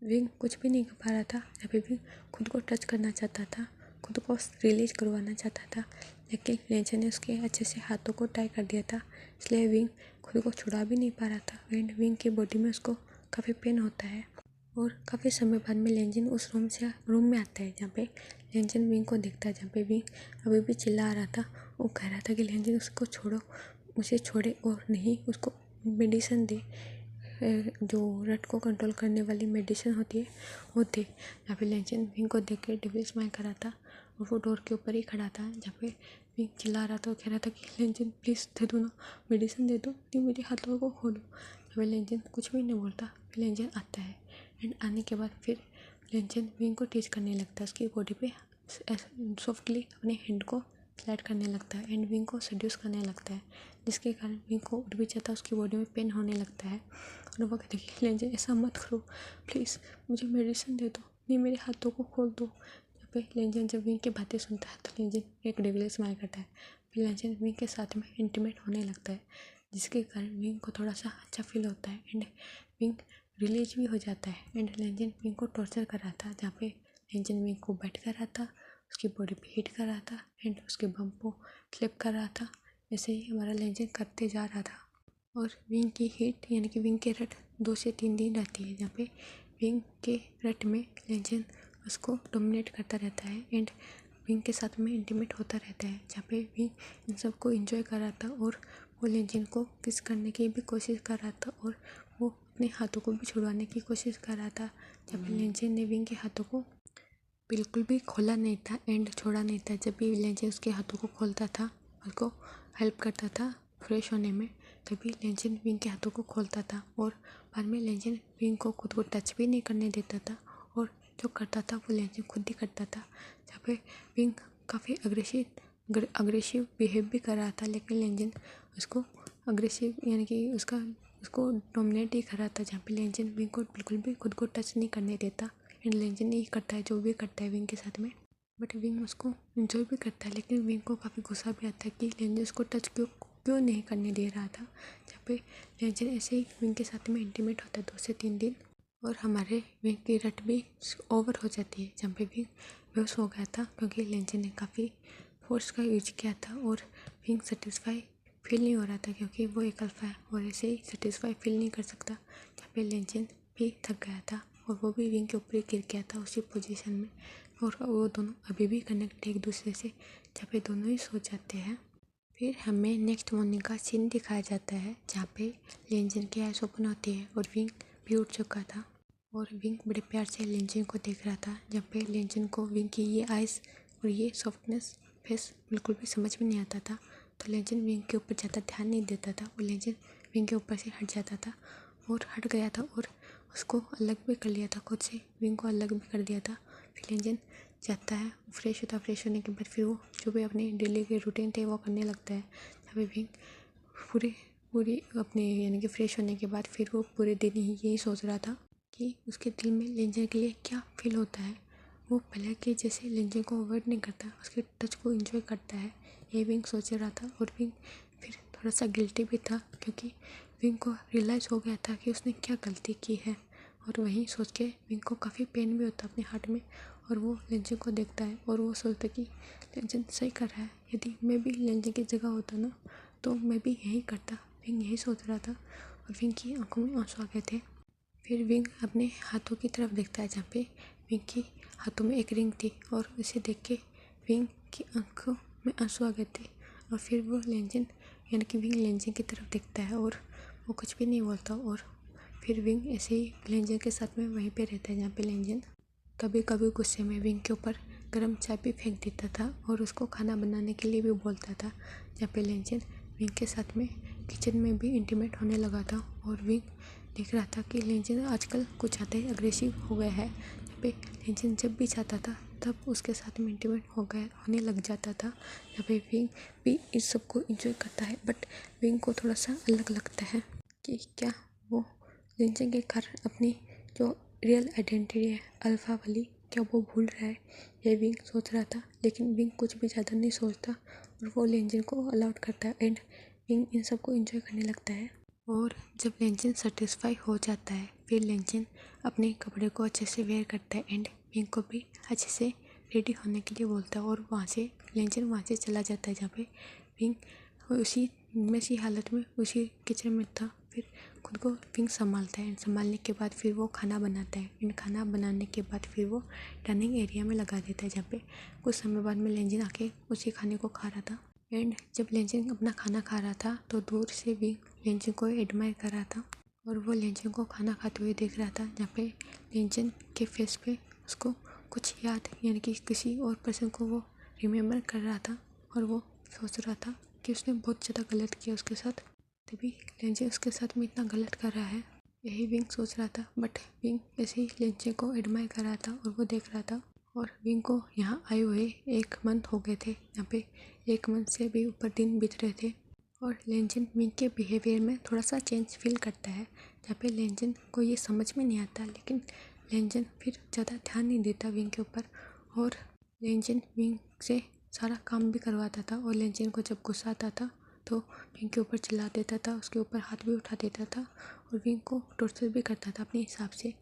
विंग कुछ भी नहीं कर पा रहा था, जहाँ पे विंग खुद को टच करना चाहता था, खुद को रिलीज करवाना चाहता था, लेकिन लेंजन ने उसके अच्छे से हाथों को टाई कर दिया था, इसलिए विंग खुद को छुड़ा भी नहीं पा रहा था एंड विंग की बॉडी में उसको काफ़ी पेन होता है। और काफ़ी समय बाद में लेंजन उस रूम में आता है जहाँ पे लेंजन विंग को देखता है, जहाँ पे विंग अभी भी चिल्ला रहा था। वो कह रहा था कि लेंजन उसको छोड़ो, उसे छोड़े और नहीं उसको मेडिसिन दे, जो रट को कंट्रोल करने वाली मेडिसिन होती है वो दे। जहाँ पे लेंजन विंग को देख के डेविल स्माइल कर रहा था और वो डोर के ऊपर ही खड़ा था, जहाँ पे विंग चिल्ला रहा था और कह रहा था कि लेंजन प्लीज़ दे दो ना, मेडिसिन दे दो, नहीं मेरे हाथों को खोलो। जहाँ पे लेंजन कुछ भी नहीं बोलता, फिर लेंजन आता है एंड आने के बाद फिर लेंजन विंग को टीच करने लगता है, उसकी बॉडी पे सॉफ्टली अपने हैंड को स्लाइड करने लगता है एंड विंग को सड्यूस करने लगता है, जिसके कारण विंग को उठ भी जाता है, उसकी बॉडी में पेन होने लगता है और वो कहते हैं लेंजन ऐसा मत करो प्लीज़, मुझे मेडिसिन दे दो, नहीं मेरे हाथों को खोल दो। जब पे लेंजन जब विंग की बातें सुनता है तो लेंजन एक डेविल स्माइल करता है, फिर लेंजन विंग के साथ में इंटीमेट होने लगता है, जिसके कारण विंग को थोड़ा सा अच्छा फील होता है एंड विंग रिलीज भी हो जाता है। एंड लेंजन विंग को टॉर्चर कर रहा था, जहाँ पे लेंजन विंग को बैठ कर रहा था, उसकी बॉडी पे हिट कर रहा था एंड उसके बम को फ्लिप कर रहा था। ऐसे ही हमारा लेंजन करते जा रहा था और विंग की हिट यानी कि विंग के रट 2 से 3 दिन रहती है, जहाँ पे विंग के रट में लेंजन उसको डोमिनेट करता रहता है एंड विंग के साथ में इंटीमेट होता रहता है, जहाँ पे विंग इन सबको एंजॉय कर रहा था और वो लेंजन को किस करने की भी कोशिश कर रहा था और वो अपने हाथों को भी छुड़वाने की कोशिश कर रहा था, जब लेंजन ने विंग के हाथों को बिल्कुल भी खोला नहीं था एंड छोड़ा नहीं था। जब भी लेंजन उसके हाथों को खोलता था, उसको हेल्प करता था फ्रेश होने में, तभी लेंजन विंग के हाथों को खोलता था और बाद में लेंजन विंग को खुद को टच भी नहीं करने देता था और जो करता था वो लेंजन खुद ही करता था। जहाँ पे विंग काफ़ी अग्रेसिव बिहेव भी कर रहा था, लेकिन लेंजन उसको अग्रेसिव यानी कि उसको डोमिनेट ही कर रहा था, जहाँ पे लेंजन विंग को बिल्कुल भी खुद को टच नहीं करने देता एंड लेंजन यही करता है जो भी करता है विंग के साथ में, बट विंग उसको इंजॉय भी करता है। लेकिन विंग को काफ़ी गुस्सा भी आता है कि लेंजन उसको टच क्यों नहीं करने दे रहा था। जहाँ पे लेंजन ऐसे ही विंग के साथ में इंटीमेट होता है 2 से 3 दिन, और हमारे विंग की रट भी ओवर हो जाती है। जहाँ पे विंग बेहोश हो गया था क्योंकि लेंजन ने काफ़ी फोर्स का यूज किया था और विंग सेटिस्फाई फील नहीं हो रहा था क्योंकि वो एक अल्फा है और ऐसे ही सेटिस्फाई फील नहीं कर सकता। जहाँ पे लेंजन भी थक गया था और वो भी विंग के ऊपर ही गिर गया था उसी पोजीशन में, और वो दोनों अभी भी कनेक्ट है एक दूसरे से, जहाँ पे दोनों ही सो जाते हैं। फिर हमें नेक्स्ट मॉर्निंग का सीन दिखाया जाता है जहाँ पे लेंजन की आइस ओपन होती है और विंग भी उठ चुका था और विंग बड़े प्यार से लेंजन को देख रहा था। जहाँ पे लेंजन को विंग की ये आइस और ये सॉफ्टनेस फेस बिल्कुल भी समझ में नहीं आता था, तो लेंजन विंग के ऊपर ज़्यादा ध्यान नहीं देता था और लेंजन विंग के ऊपर से हट जाता था और हट गया था और उसको अलग भी कर लिया था खुद से, विंग को अलग भी कर दिया था। फिर लेंजन जाता है, फ्रेश होता है, फ्रेश होने के बाद फिर वो जो भी अपने डेली के रूटीन थे वो करने लगता है। जहाँ पे विंग पूरी अपने यानी कि फ्रेश होने के बाद फिर वो पूरे दिन ही यही सोच रहा था कि उसके दिल में लेंजन के लिए क्या फील होता है। वो पहले के जैसे लेंजन को अवॉइड नहीं करता, उसके टच को एंजॉय करता है, ये विंग सोच रहा था। और विंग फिर थोड़ा सा गिल्टी भी था क्योंकि विंग को रियलाइज़ हो गया था कि उसने क्या गलती की है, और वहीं सोच के विंग को काफ़ी पेन भी होता है अपने हार्ट में। और वो लेंजन को देखता है और वो सोचता कि लेंजन सही कर रहा है, यदि मैं भी लेंजन की जगह होता ना तो मैं भी यही करता। विंग यही सोच रहा था और विंग की आंखों में आंसू आ गए थे। फिर विंग अपने हाथों की तरफ देखता है जहाँ पे विंग की हाथों में एक रिंग थी और उसे देख के विंग की आंखों में आंसू आ गए थे। और फिर वो लेंजन यानी कि विंग लेंजन की तरफ देखता है और वो कुछ भी नहीं बोलता। और फिर विंग ऐसे ही लेंजन के साथ में वहीं पे रहता है जहाँ पे लेंजन कभी कभी गुस्से में विंग के ऊपर गर्म चाय भी फेंक देता था और उसको खाना बनाने के लिए भी बोलता था। जहाँ पे लेंजन विंग के साथ में किचन में भी इंटीमेट होने लगा था और विंग देख रहा था कि लेंजन आजकल कुछ ज़्यादा ही अग्रेसिव हो गया है। जहाँ पे लेंजन जब भी चाहता था तब उसके साथ में इंटीमेट होने लग जाता था। जहाँ पे विंग भी इस सब को इंजॉय करता है, बट विंग को थोड़ा सा अलग लगता है कि क्या वो लेंजन के कारण अपनी जो रियल आइडेंटिटी है अल्फा वाली, क्या वो भूल रहा है, ये विंग सोच रहा था। लेकिन विंग कुछ भी ज़्यादा नहीं सोचता और वो लेंजन को अलाउड करता है एंड विंग इन सब को एंजॉय करने लगता है। और जब लेंजन सेटिस्फाई हो जाता है फिर लेंजन अपने कपड़े को अच्छे से वेयर करता है एंड विंग को भी अच्छे से रेडी होने के लिए बोलता है और लेंजन वहाँ से चला जाता है। जहाँ पे विंग उसी हालत में उसी किचन में था। फिर खुद को विंग संभालता है, संभालने के बाद फिर वो खाना बनाता है एंड खाना बनाने के बाद फिर वो डाइनिंग एरिया में लगा देता है। जहाँ पे कुछ समय बाद में लेंजन आके उसी खाने को खा रहा था एंड जब लेंजन अपना खाना खा रहा था तो दूर से भी लेंजन को एडमायर कर रहा था और वो लेंजन को खाना खाते हुए देख रहा था। जहाँ पे लेंजन के फेस पे उसको कुछ याद यानी कि किसी और पर्सन को वो रिमेम्बर कर रहा था और वो सोच रहा था कि उसने बहुत ज़्यादा गलत किया उसके साथ, तभी लेंजन उसके साथ में इतना गलत कर रहा है, यही विंग सोच रहा था। बट विंग ऐसे ही लेंजन को एडमायर कर रहा था और वो देख रहा था। और विंग को यहाँ आए हुए 1 मंथ हो गए थे, यहाँ पे 1 मंथ से भी ऊपर दिन बीत रहे थे और लेंजन विंग के बिहेवियर में थोड़ा सा चेंज फील करता है। जहाँ पे लेंजन को ये समझ में नहीं आता, लेकिन लेंजन फिर ज़्यादा ध्यान नहीं देता विंग के ऊपर और लेंजन विंग से सारा काम भी करवाता था। और लेंजन को जब गुस्सा आता था तो विंग के ऊपर चिल्ला देता था, उसके ऊपर हाथ भी उठा देता था और विंग को टॉर्चर भी करता था अपने हिसाब से।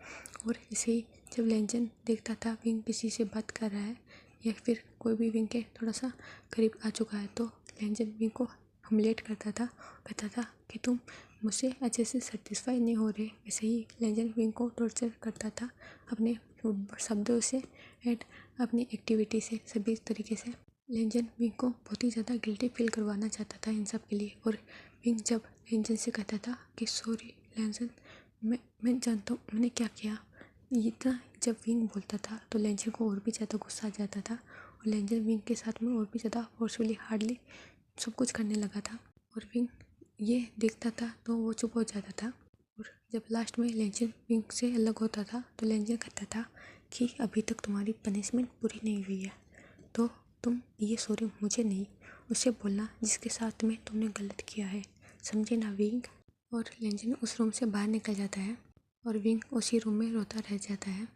और इसे ही जब लेंजन देखता था विंग किसी से बात कर रहा है या फिर कोई भी विंग के थोड़ा सा करीब आ चुका है तो लेंजन विंग को हमलेट करता था, कहता था कि तुम मुझसे अच्छे से सेटिस्फाई नहीं हो रहे। ऐसे ही लेंजन विंग को टॉर्चर करता था अपने शब्दों से एंड अपनी एक्टिविटी से, सभी तरीके से। लेंजन विंग को बहुत ही ज़्यादा गिल्टी फील करवाना चाहता था इन सब के लिए। और विंग जब लेंजन से कहता था कि सॉरी लेंजन, मैं जानता हूँ मैंने क्या किया, इतना जब विंग बोलता था तो लेंजन को और भी ज़्यादा गुस्सा आ जाता था और लेंजन विंग के साथ में और भी ज़्यादा फोर्सफुली हार्डली सब कुछ करने लगा था। और विंग ये देखता था तो वो चुप हो जाता था। और जब लास्ट में लेंजन विंग से अलग होता था तो लेंजन कहता था कि अभी तक तुम्हारी पनिशमेंट पूरी नहीं हुई है, तो तुम ये सॉरी मुझे नहीं उसे बोलना जिसके साथ में तुमने गलत किया है, समझे ना विंग। और लेंजन उस रूम से बाहर निकल जाता है और विंग उसी रूम में रोता रह जाता है।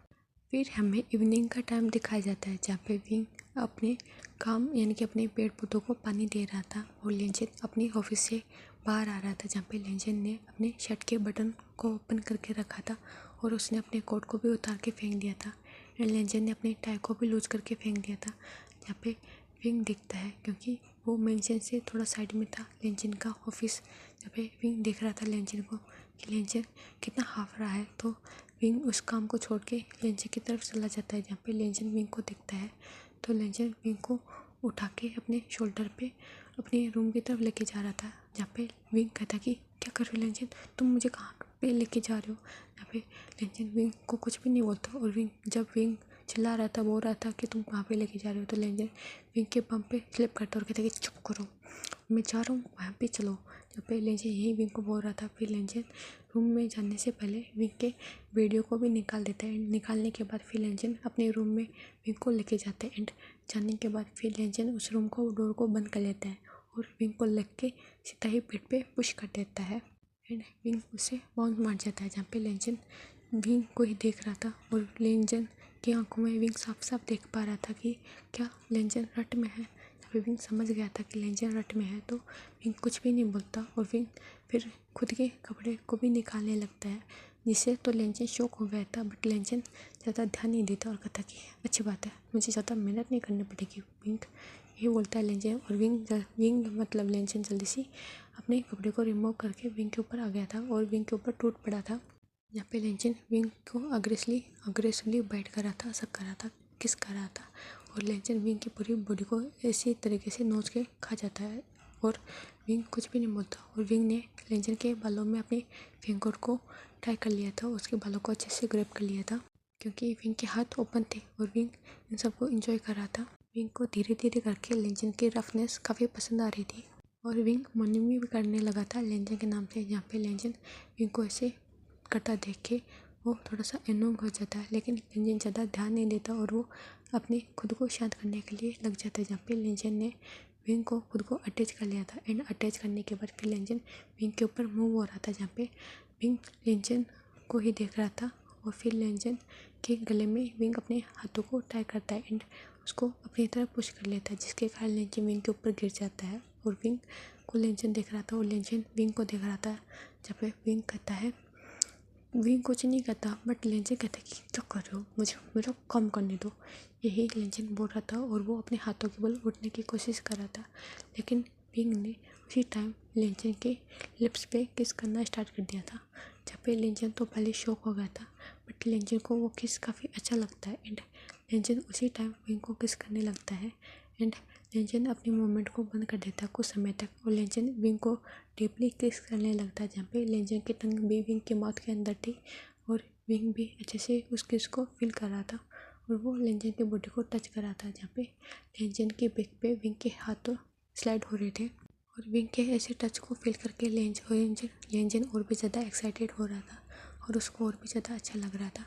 फिर हमें इवनिंग का टाइम दिखाया जाता है जहाँ पे विंग अपने काम यानी कि अपने पेड़ पौधों को पानी दे रहा था और लेंजन अपनी ऑफिस से बाहर आ रहा था जहाँ पे लेंजन ने अपने शर्ट के बटन को ओपन करके रखा था और उसने अपने कोट को भी उतार के फेंक दिया था एंड लेंजन ने अपने टाई को भी लूज करके फेंक दिया था। जहाँ पे विंग दिखता है क्योंकि वो मेंशन से थोड़ा साइड में था लेंजन का ऑफिस। जहाँ पे विंग देख रहा था लेंजन को कि लेंजन कितना हाफ रहा है, तो विंग उस काम को छोड़ के लेंजन की तरफ चला जाता है। जहाँ पे लेंजन विंग को दिखता है तो लेंजन विंग को उठा के अपने शोल्डर पे अपने रूम की तरफ लेके जा रहा था। जहाँ पे विंग कहता कि क्या कर रहे हो लेंजन, तुम मुझे कहाँ पे लेके जा रहे हो। जहाँ पे लेंजन विंग को कुछ भी नहीं बोलता और जब विंग चिल्ला रहा था, बोल रहा था कि तुम कहाँ पे लेके जा रहे हो, तो लेंजन विंग के पंप पे स्लिप करता और कहता कि चुप करो, मैं जा रहा हूँ वहाँ पे चलो। जब पे लेंजन यही विंग को बोल रहा था, फिर लेंजन रूम में जाने से पहले विंग के वीडियो को भी निकाल देता है। निकालने के बाद फिर लेंजन अपने रूम में विंग को लेके जाते हैं एंड जाने के बाद फिर लेंजन उस रूम को डोर को बंद कर लेता है और विंग को लग के सीधा ही पेट पे पुश कर देता है एंड विंग उसे बाउंस मार जाता है। जहाँ पे लेंजन विंग को ही देख रहा था और लेंजन की आंखों में विंग साफ साफ देख पा रहा था कि क्या लेंजन रट में है। विंग समझ गया था कि लेंजन रट में है तो विंग कुछ भी नहीं बोलता और विंग फिर खुद के कपड़े को भी निकालने लगता है, जिससे तो लेंजन शॉक हो गया था। बट लेंजन ज़्यादा ध्यान नहीं देता और कहता कि अच्छी बात है, मुझे ज़्यादा मेहनत नहीं करनी पड़ेगी। विंग ये बोलता है लेंजन और विंग मतलब लेंजन जल्दी से अपने कपड़े को रिमूव करके विंग के ऊपर आ गया था और विंग के ऊपर टूट पड़ा था। यहाँ पे लेंजन विंग को अग्रेसिवली बाइट कर रहा था, सब कर रहा था, किस कर रहा था और लेंजन विंग की पूरी बॉडी को इसी तरीके से नोच के खा जाता है और विंग कुछ भी नहीं बोलता। और विंग ने लेंजन के बालों में अपनी फिंगर को टाई कर लिया था, उसके बालों को अच्छे से ग्रैब कर लिया था क्योंकि विंग के हाथ ओपन थे और विंग इन सबको एंजॉय कर रहा था। विंग को धीरे धीरे करके लेंजन की रफनेस काफ़ी पसंद आ रही थी और विंग मनी भी करने लगा था लेंजन के नाम से। जहाँ पे लेंजन विंग को ऐसे करता देख के वो थोड़ा सा एनोंग हो जाता है, लेकिन लेंजन ज़्यादा ध्यान नहीं देता और वो अपने खुद को शांत करने के लिए लग जाता है। जहाँ पे लेंजन ने विंग को खुद को अटैच कर लिया था एंड अटैच करने के बाद फिर लेंजन विंग के ऊपर मूव हो रहा था। जहाँ पे विंग लेंजन को ही देख रहा था और फिर लेंजन के गले में विंग अपने हाथों को टाई करता है एंड उसको अपनी तरफ पुश कर लेता है, जिसके कारण लेंजन विंग के ऊपर गिर जाता है और विंग को लेंजन देख रहा था और लेंजन विंग को देख रहा था। जहाँ पे विंग कहता है, विंग कुछ नहीं कहता बट लेंजन कहता है कि क्या कर रहे हो, मुझे मेरा काम करने दो। यही लेंजन बोल रहा था और वो अपने हाथों के बल उठने की कोशिश कर रहा था, लेकिन विंग ने उसी टाइम लेंजन के लिप्स पे किस करना स्टार्ट कर दिया था। जहाँ पे लेंजन तो पहले शॉक हो गया था बट लेंजन को वो किस काफ़ी अच्छा लगता है एंड लेंजन उसी टाइम विंग को किस करने लगता है एंड लेंजन अपनी मूवमेंट को बंद कर देता है कुछ समय तक और लेंजन विंग को डीपली किस करने लगता है। जहाँ पे लेंजन की टंग भी विंग के माउथ के अंदर थी और विंग भी अच्छे से उस किस को फील कर रहा था और वो लेंजन की बॉडी को टच कर रहा था। जहाँ पे लेंजन के बैक पे विंग के हाथ स्लाइड हो रहे थे और विंग के ऐसे टच को फील करके लेंजन और भी ज़्यादा एक्साइटेड हो रहा था और उसको और भी ज़्यादा अच्छा लग रहा था।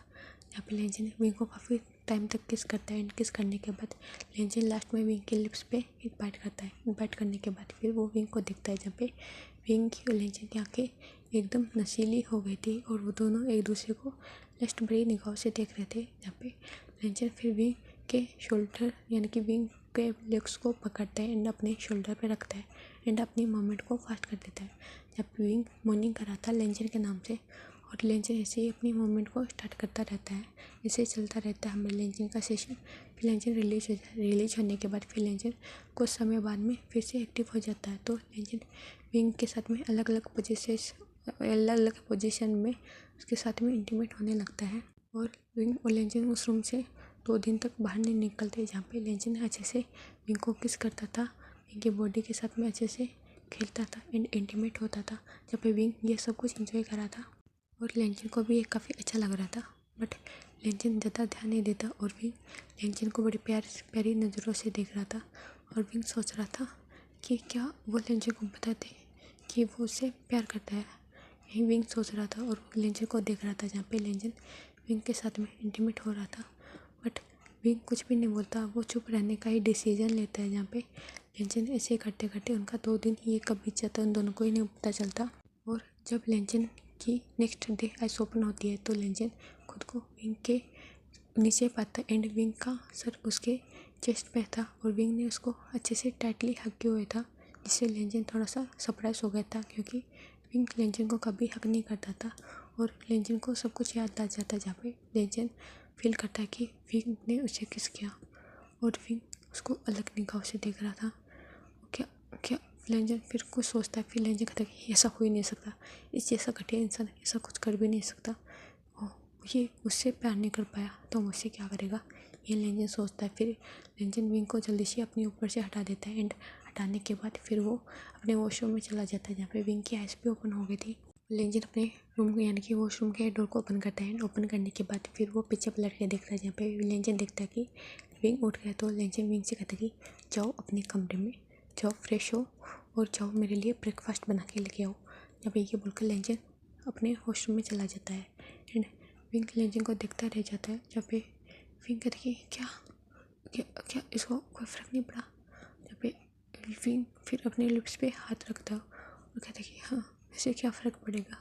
जहाँ पे लेंजन विंग को काफ़ी टाइम तक किस करता है एंड किस करने के बाद लेंजन लास्ट में विंग के लिप्स पे एक बाइट करता है। बाइट करने के बाद फिर वो विंग को देखता है। जहाँ पे विंग की और लेंजन की आँखें एकदम नशीली हो गई थी और वो दोनों एक दूसरे को लस्ट भरी निगाहों से देख रहे थे। जहाँ पे लेंजन फिर विंग के शोल्डर यानी कि विंग के लेग्स को पकड़ता है एंड अपने शोल्डर पे रखता है एंड अपनी मूवमेंट को फास्ट कर देता है। जब विंग मॉर्निंग कर रहा था लेंजन के नाम से और लेंजन ऐसे ही अपनी मूवमेंट को स्टार्ट करता रहता है, ऐसे चलता रहता है हमारे लेंजन का सेशन। फिर लेंजन रिलीज होने के बाद फिर लेंजन कुछ समय बाद में फिर से एक्टिव हो जाता है। तो लेंजन विंग के साथ में अलग अलग पोजीशन में उसके साथ में इंटीमेट होने लगता है और विंग और लेंजन उस रूम से 2 दिन तक बाहर नहीं निकलते। जहाँ पे लेंजन अच्छे से विंग को किस करता था, विंग की बॉडी के साथ में अच्छे से खेलता था एंड इंटीमेट होता था। जहाँ पे विंग ये सब कुछ इंजॉय करा था और लेंजन को भी ये काफ़ी अच्छा लग रहा था बट लेंजन ज़्यादा ध्यान नहीं देता और विंग लेंजन को बड़ी प्यारी नज़रों से देख रहा था और विंग सोच रहा था कि क्या वो लेंजन को बता दे कि वो उससे प्यार करता है। यही विंग सोच रहा था और लेंजन को देख रहा था। जहाँ पे लेंजन विंग के साथ में इंटीमेट हो रहा था बट विंग कुछ भी नहीं बोलता, वो चुप रहने का ही डिसीजन लेता है। जहाँ पे लेंजन ऐसे करते करते उनका 2 दिन ये कब बीत जाता है उन दोनों को ही नहीं पता चलता। और जब लेंजन की नेक्स्ट डे आइस ओपन होती है तो लेंजन खुद को विंग के नीचे पाता एंड विंग का सर उसके चेस्ट पे था और विंग ने उसको अच्छे से टाइटली हक किए हुए था, जिससे लेंजन थोड़ा सा सरप्राइज हो गया था क्योंकि विंग लेंजन को कभी हक नहीं करता था और लेंजन को सब कुछ याद आ जाता, जहाँ पे लेंजन फील करता है कि विंग ने उसे किस किया और विंग उसको अलग निगाहों से देख रहा था। क्या क्या लेंजन फिर कुछ सोचता है, फिर लेंजन कहता है कि ऐसा हो ही नहीं सकता, इस जैसा घटिया इंसान ऐसा कुछ कर भी नहीं सकता, ये उससे प्यार नहीं कर पाया तो मुझसे क्या करेगा, ये लेंजन सोचता है। फिर लेंजन विंग को जल्दी से अपने ऊपर से हटा देता है एंड हटाने के बाद फिर वो अपने वॉशरूम में चला जाता है, जहाँ पे विंग की आइज़ भी ओपन हो गई थी। लेंजन अपने रूम को यानी कि वॉशरूम के डोर को ओपन करता है एंड ओपन करने के बाद फिर वो पीछे पलट के देखता है, जहाँ पे लेंजन देखता है कि विंग उठ गया। तो लेंजन विंग से कहता है कि जाओ अपने कमरे में, जाओ फ्रेश हो और जाओ मेरे लिए ब्रेकफास्ट बना के लेके आओ। जहाँ पे ये बोलकर लेंजन अपने वॉशरूम में चला जाता है एंड विंग लेंजन को देखता रह जाता है, जहाँ पे विंग कहता है कि क्या क्या क्या इसको कोई फ़र्क नहीं पड़ा। जहाँ पे विंग फिर अपने लिप्स पे हाथ रखता है और कहता है कि हाँ इससे क्या फ़र्क पड़ेगा,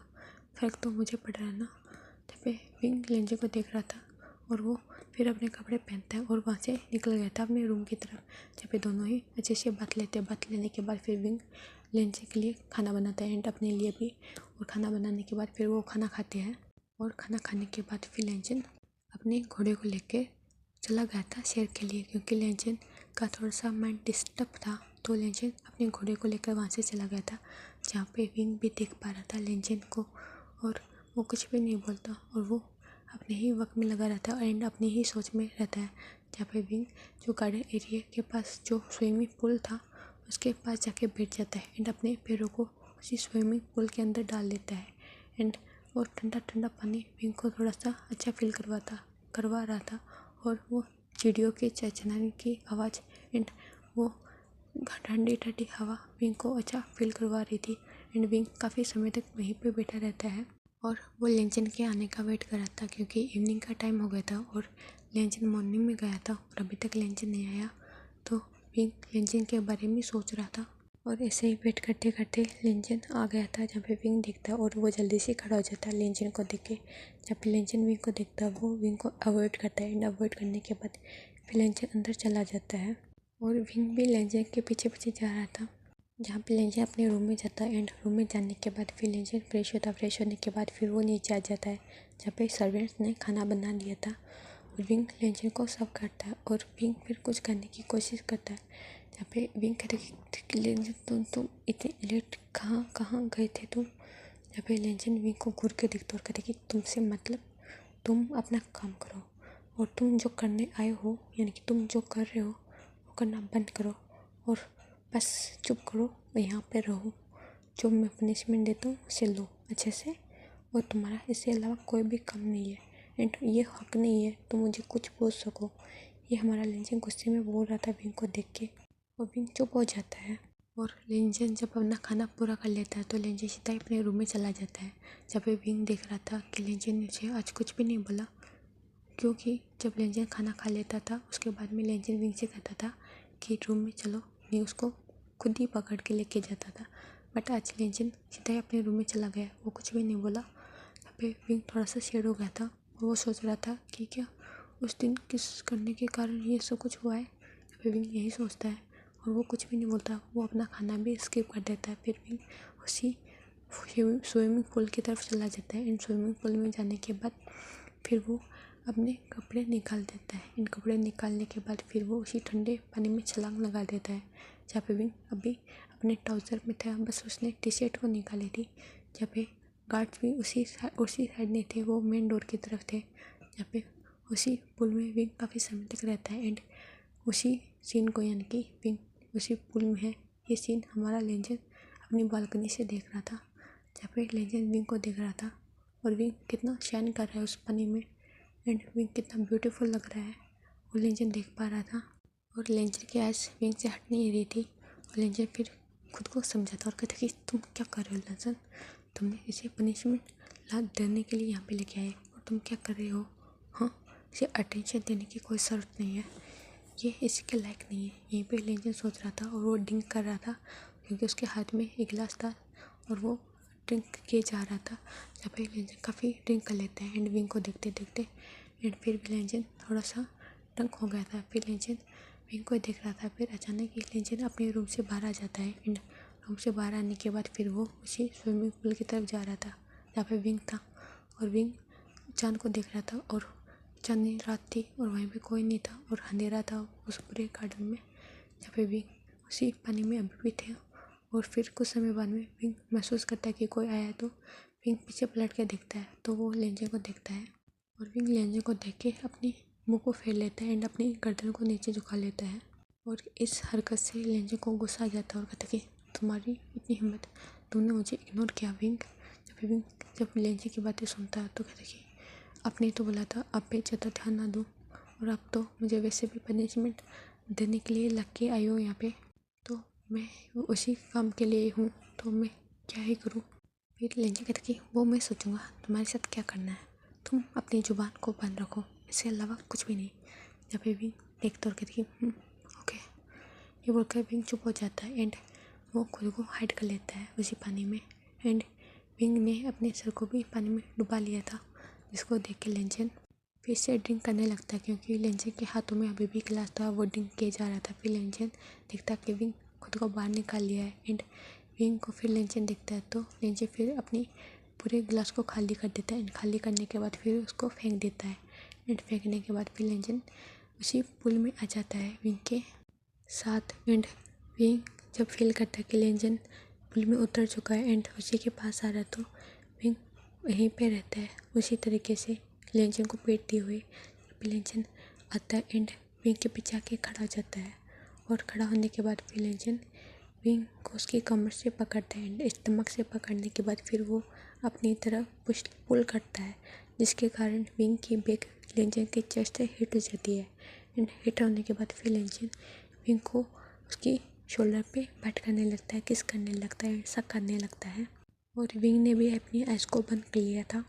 फ़र्क तो मुझे पड़ रहा है ना। जहाँ पे विंग लेंजन को देख रहा था और वो फिर अपने कपड़े पहनता है और वहाँ से निकल गया था अपने रूम की तरफ, जहाँ पे दोनों ही अच्छे से बात लेते हैं। बात लेने के बाद फिर विंग लेंजन के लिए खाना बनाता है एंड अपने लिए भी, और खाना बनाने के बाद फिर वो खाना खाते हैं और खाना खाने के बाद फिर लेंजन अपने घोड़े को लेकर चला गया था शेर के लिए, क्योंकि लेंजन का थोड़ा सा माइंड डिस्टर्ब था। तो लेंजन अपने घोड़े को लेकर वहाँ से चला गया था, जहाँ पे विंग भी देख पा रहा था लेंजन को और वो कुछ भी नहीं बोलता और वो अपने ही वक्त में लगा रहता है एंड अपनी ही सोच में रहता है। जहाँ पे विंग जो गार्डन एरिया के पास जो स्विमिंग पूल था उसके पास जाके बैठ जाता है एंड अपने पैरों को उसी स्विमिंग पूल के अंदर डाल देता है एंड और ठंडा ठंडा पानी विंग को थोड़ा सा अच्छा फील करवा रहा था और वो चिड़ियों के चहचहाने की आवाज़ एंड वो ठंडी ठंडी हवा विंग को अच्छा फील करवा रही थी एंड विंग काफ़ी समय तक वहीं पे बैठा रहता है और वो लेंजन के आने का वेट कर रहा था, क्योंकि इवनिंग का टाइम हो गया था और लेंजन मॉर्निंग में गया था और अभी तक लेंजन नहीं आया। तो विंग लेंजन के बारे में सोच रहा था और ऐसे ही वेट करते करते लेंजन आ गया था, जहाँ पे विंग दिखता है और वो जल्दी से खड़ा हो जाता है लेंजन को देख के। जब पे लेंजन विंग को देखता है वो विंग को अवॉइड करता है एंड अवॉइड करने के बाद फिर लेंजन अंदर चला जाता है और विंग भी लेंजन के पीछे पीछे जा रहा था। जहाँ पे लेंजन अपने रूम में जाता है एंड रूम में जाने के बाद फिर लेंजन फ्रेश होता है। फ्रेश होने के बाद फिर वो नीचे आ जाता है, जहाँ पे सर्वेंट्स ने खाना बना लिया था और विंग लेंजन को सर्व करता है और विंग फिर कुछ करने की कोशिश करता है। जहाँ पे विंग कहता है कि लेंजन तुम इतने लेट कहाँ कहाँ गए थे तुम। जहाँ पे लेंजन विंग को घूर के देखता और कहता है कि तुमसे मतलब तुम अपना काम करो और तुम जो करने आए हो यानी कि तुम जो कर रहे हो वो करना बंद करो और बस चुप करो और यहाँ पे रहो। जो मैं पनिशमेंट देता हूँ उसे लो अच्छे से और तुम्हारा इससे अलावा कोई भी काम नहीं है एंड ये हक नहीं है तुम मुझे कुछ बोल सको। ये हमारा लेंजन गुस्से में बोल रहा था विंग को देख के और विंग चुप हो जाता है और लेंजन जब अपना खाना पूरा कर लेता है तो लेंजन सीधा ही अपने रूम में चला जाता है। जब भी विंग देख रहा था कि लेंजन ने आज कुछ भी नहीं बोला, क्योंकि जब लेंजन खाना खा लेता था उसके बाद में लेंजन विंग से कहता था कि रूम में चलो, मैं उसको खुद ही पकड़ के लेके जाता था। बट आज लेंजन सीधा ही अपने रूम में चला गया, वो कुछ भी नहीं बोला। यहाँ पे विंग थोड़ा सा शेड हो गया था और वो सोच रहा था कि क्या उस दिन किस करने के कारण ये सब कुछ हुआ है। यहाँ पे विंग यही सोचता है और वो कुछ भी नहीं बोलता, वो अपना खाना भी स्किप कर देता है। फिर विंग उसी स्विमिंग पूल की तरफ चला जाता है एंड स्विमिंग पूल में जाने के बाद फिर वो अपने कपड़े निकाल देता है। इन कपड़े निकालने के बाद फिर वो उसी ठंडे पानी में छलांग लगा देता है, जहाँ पे विंग अभी अपने ट्राउज़र में था, बस उसने टी शर्ट को निकाली थी। जहाँ पे गार्ड्स भी उसी साइड नहीं थे, वो मेन डोर की तरफ थे। जहाँ पे उसी पुल में विंग काफ़ी समय तक रहता है एंड उसी सीन को यानी कि विंग उसी पुल में है, ये सीन हमारा लेंजन अपनी बालकनी से देख रहा था। जहाँ पे लेंजन विंग को देख रहा था और विंग कितना शाइन कर रहा है उस पानी में एंड विंग कितना ब्यूटीफुल लग रहा है वो लेंजन देख पा रहा था। और लेंजन की आइज़ विंग से हट नहीं रही थी और लेंजन फिर खुद को समझाता और कहता कि तुम क्या कर रहे हो लेंजन, तुमने इसे पनिशमेंट ला देने के लिए यहाँ पे लेके आए और तुम क्या कर रहे हो। हाँ, इसे अटेंशन देने की कोई ज़रूरत नहीं है, ये इसके लायक नहीं है। यहीं पे लेंजन सोच रहा था और वो ड्रिंक कर रहा था, क्योंकि उसके हाथ में एक गिलास था और वो ड्रिंक किए जा रहा था। जब पे लेंजन काफ़ी ड्रिंक कर लेते हैं एंड विंग को देखते देखते एंड फिर भी लेंजन थोड़ा सा तंग हो गया था। फिर लेंजन विंग को देख रहा था। फिर अचानक ही लेंजन अपने रूम से बाहर आ जाता है एंड रूम से बाहर आने के बाद फिर वो उसी स्विमिंग पूल की तरफ जा रहा था जहाँ पे विंग था। और विंग चांद को देख रहा था और चांदनी रात थी और वहीं पे कोई नहीं था और अंधेरा था उस पूरे गार्डन में जहाँ पे विंग उसी पानी में अभी भी थे। और फिर कुछ समय बाद में विंग महसूस करता है कि कोई आया है तो विंग पीछे पलट के देखता है तो वो लेंजन को देखता है और विंग लेंजन को देख के अपनी मुंह को फेर लेता है एंड अपनी गर्दन को नीचे झुका लेता है। और इस हरकत से लेंजन को गुस्सा आ जाता है और कहता है कि तुम्हारी इतनी हिम्मत, तुमने मुझे इग्नोर किया विंग। जब लेंजन की बातें सुनता है तो कहता है कि आपने तो बोला था अब पे ज़्यादा ध्यान ना दूँ और अब तो मुझे वैसे भी पनिशमेंट देने के लिए लग के आई हो यहाँ पे, तो मैं उसी काम के लिए हूँ तो मैं क्या ही करूँ। फिर लेंजन कहता कि वो मैं सोचूंगा तुम्हारे साथ क्या करना है, तुम अपनी ज़ुबान को बंद रखो, इसके अलावा कुछ भी नहीं। जब भी विंग देखता और कहती कि ओके, ये बोलकर विंग चुप हो जाता है एंड वो खुद को हाइड कर लेता है उसी पानी में। एंड विंग ने अपने सर को भी पानी में डुबा लिया था जिसको देख के लेंजन फिर से ड्रिंक करने लगता है क्योंकि लेंजन के हाथों में अभी भी गिलास था, वो ड्रिंक किया जा रहा था। फिर लेंजन देखता कि विंग खुद को बाहर निकाल लिया है एंड विंग को फिर लेंजन दिखता है तो लेंजन फिर अपनी पूरे गिलास को खाली कर देता है एंड खाली करने के बाद फिर उसको फेंक देता है एंड फेंकने के बाद फिर लेंजन उसी पुल में आ जाता है विंग के साथ। एंड विंग जब फील करता है कि लेंजन पुल में उतर चुका है एंड उसी के पास आ रहा है तो विंग वहीं पे रहता है उसी तरीके से लेंजन को पीटते हुए। फिर लेंजन आता है एंड विंग के पीछे आके खड़ा हो जाता है और खड़ा होने के बाद फिर लेंजन विंग को उसकी कमर से पकड़ता है एंड स्टमक से पकड़ने के बाद फिर वो अपनी तरफ पुल करता है जिसके कारण विंग की बैक लेंजन की चेस्ट से हिट हो जाती है एंड हिट होने के बाद फिर लेंजन विंग को उसकी शोल्डर पे बैट करने लगता है, किस करने लगता है, ऐसा करने लगता है। और विंग ने भी अपनी आइज़ को बंद कर लिया था